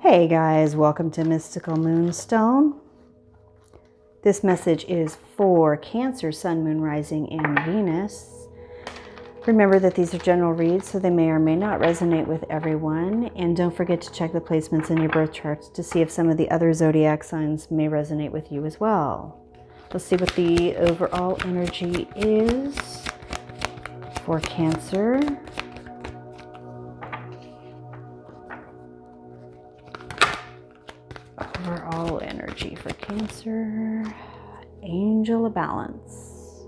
Hey guys, welcome to Mystical Moonstone. This message is for Cancer, Sun, Moon, Rising, and Venus. Remember that these are general reads, so they may or may not resonate with everyone. And don't forget to check the placements in your birth charts to see if some of the other zodiac signs may resonate with you as well. Let's see what the overall energy is for Cancer. Overall energy for Cancer. Angel of Balance.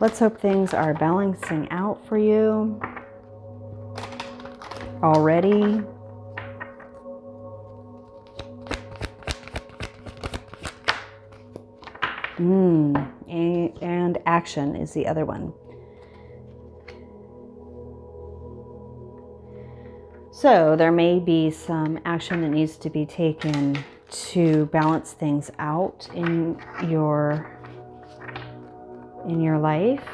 Let's hope things are balancing out for you already. And action is the other one. So there may be some action that needs to be taken to balance things out in your life.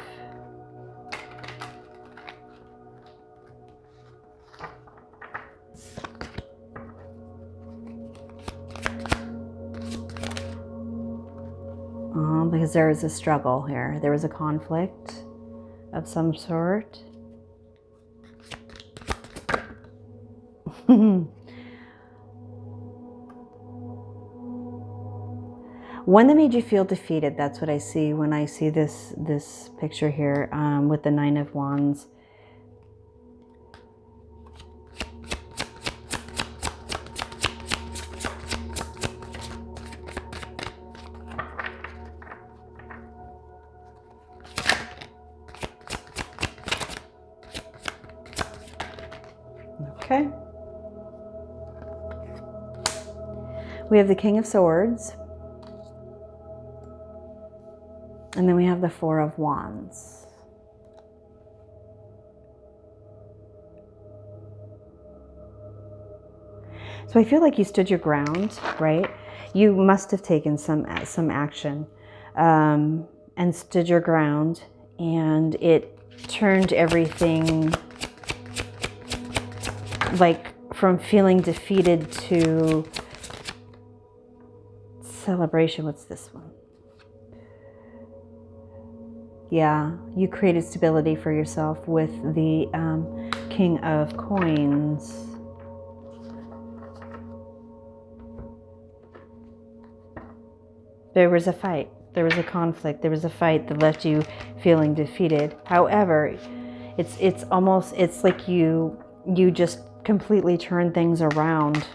Because there is a struggle here. There was a conflict of some sort. One that made you feel defeated. That's what I see when I see this picture here with the Nine of Wands. Okay. We have the King of Swords. And then we have the Four of Wands. So I feel like you stood your ground, right? You must have taken some action and stood your ground, and it turned everything like from feeling defeated to celebration. What's this one? Yeah, you created stability for yourself with the King of Coins. There was a fight. There was a conflict. There was a fight that left you feeling defeated. However, it's like you just completely turned things around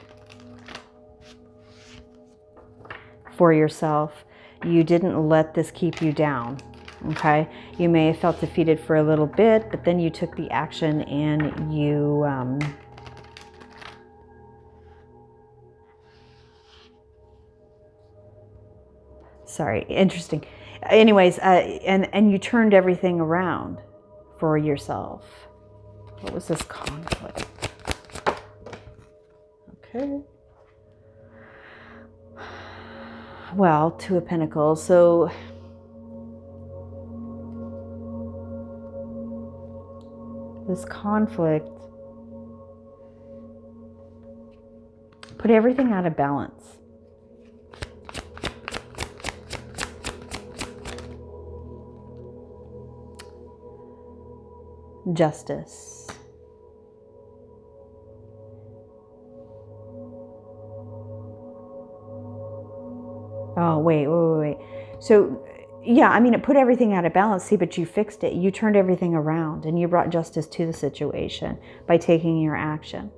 for yourself. You didn't let this keep you down. Okay, you may have felt defeated for a little bit, but then you took the action and you interesting. Anyways, and you turned everything around for yourself. What was this conflict? Okay. Well, Two of Pentacles. So this conflict put everything out of balance. Justice. Oh, wait. So, yeah, I mean, it put everything out of balance. See, but you fixed it. You turned everything around and you brought justice to the situation by taking your action.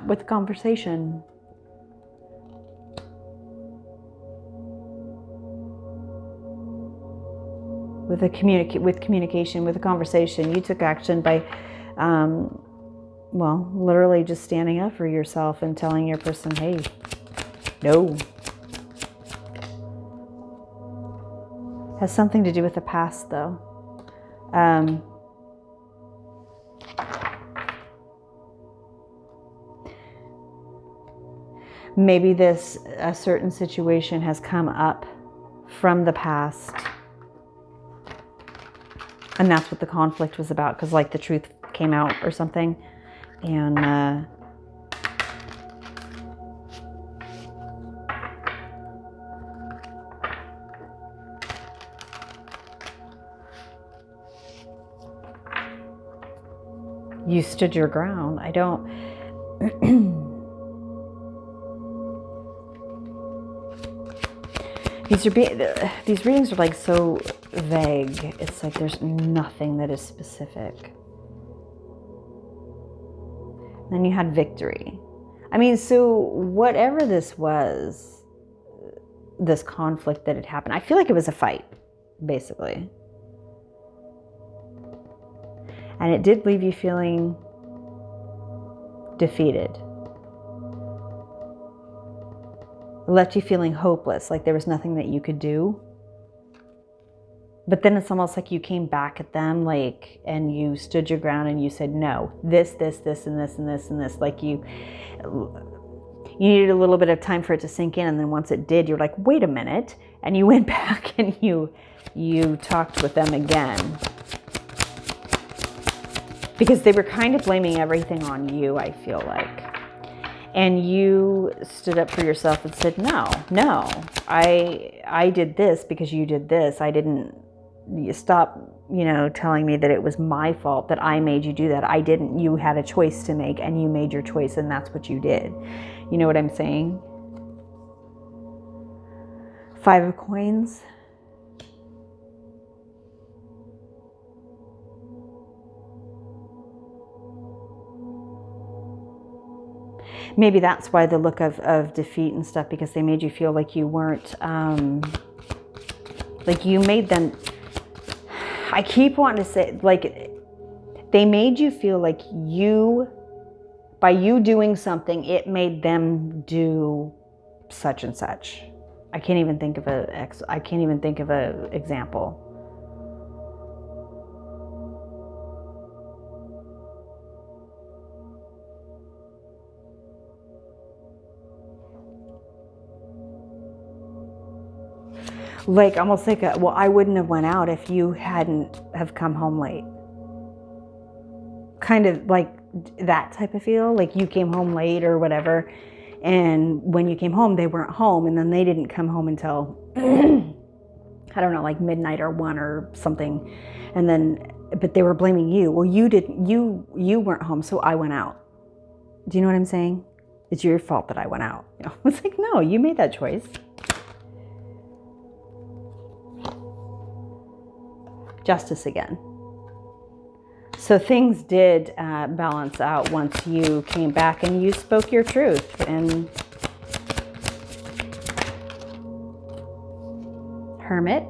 With conversation. With communication, with a conversation, you took action by, literally just standing up for yourself and telling your person, hey, no. Has something to do with the past, though. Maybe a certain situation has come up from the past, and that's what the conflict was about, because like the truth came out or something, and you stood your ground. I don't these readings are like so vague. It's like there's nothing that is specific. Then you had victory. I mean, so whatever this was, this conflict that had happened, I feel like it was a fight, basically. And it did leave you feeling defeated. It left you feeling hopeless, like there was nothing that you could do. But then it's almost like you came back at them, like, and you stood your ground and you said, no, this, and this, and this, and this. Like you needed a little bit of time for it to sink in. And then once it did, you're like, wait a minute. And you went back and you talked with them again. Because they were kind of blaming everything on you, I feel like. And you stood up for yourself and said, no, I did this because you did this. I didn't. You stop, telling me that it was my fault, that I made you do that. I didn't. You had a choice to make and you made your choice, and that's what you did. You know what I'm saying? 5 of Coins. Maybe that's why the look of defeat and stuff, because they made you feel like you weren't, like you made them, I keep wanting to say, like, they made you feel like by you doing something, it made them do such and such. I can't even think of an example. Like almost like I wouldn't have went out if you hadn't have come home late. Kind of like that type of feel, like you came home late or whatever, and when you came home they weren't home, and then they didn't come home until I don't know, like midnight or 1 or something, and then but they were blaming you. Well, you weren't home, so I went out. Do you know what I'm saying? It's your fault that I went out. It's like, no, you made that choice. Justice again. So things did balance out once you came back and you spoke your truth. And Hermit.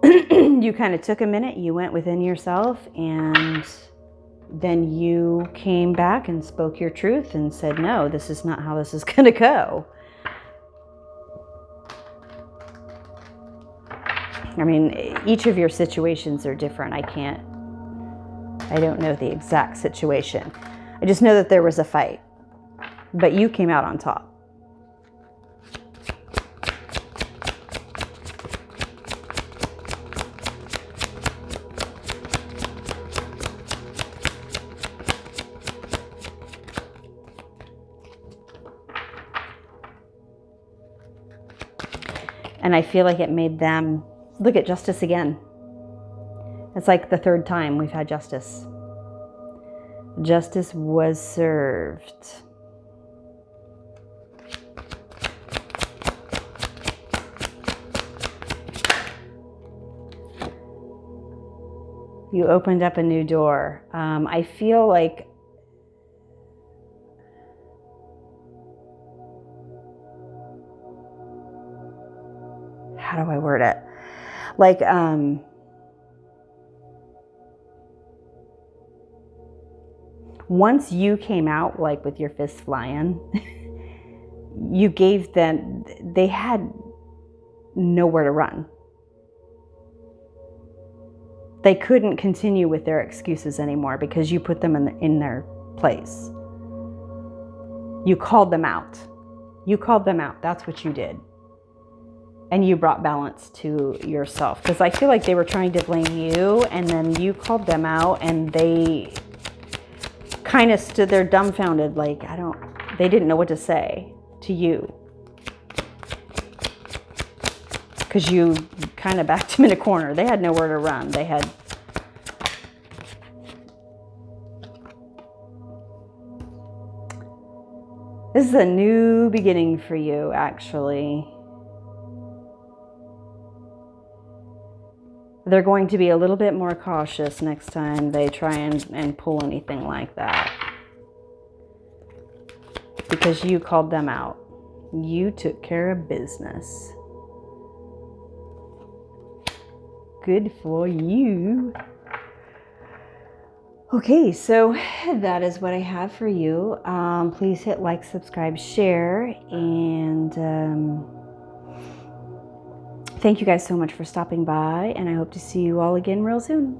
You kind of took a minute, you went within yourself, and then you came back and spoke your truth and said, no, this is not how this is going to go. I mean, each of your situations are different. I don't know the exact situation. I just know that there was a fight, but you came out on top. And I feel like it made them look at justice again. It's like the 3rd time we've had justice. Justice was served. You opened up a new door. I feel like how do I word it? Like, once you came out, like with your fists flying, you gave them, they had nowhere to run. They couldn't continue with their excuses anymore because you put them in their place. You called them out. You called them out. That's what you did. And you brought balance to yourself. Because I feel like they were trying to blame you, and then you called them out, and they kind of stood there dumbfounded, like, they didn't know what to say to you. Because you kind of backed them in a corner. They had nowhere to run. This is a new beginning for you, actually. They're going to be a little bit more cautious next time they try and pull anything like that. Because you called them out. You took care of business. Good for you. Okay, so that is what I have for you. Please hit like, subscribe, share, and thank you guys so much for stopping by, and I hope to see you all again real soon.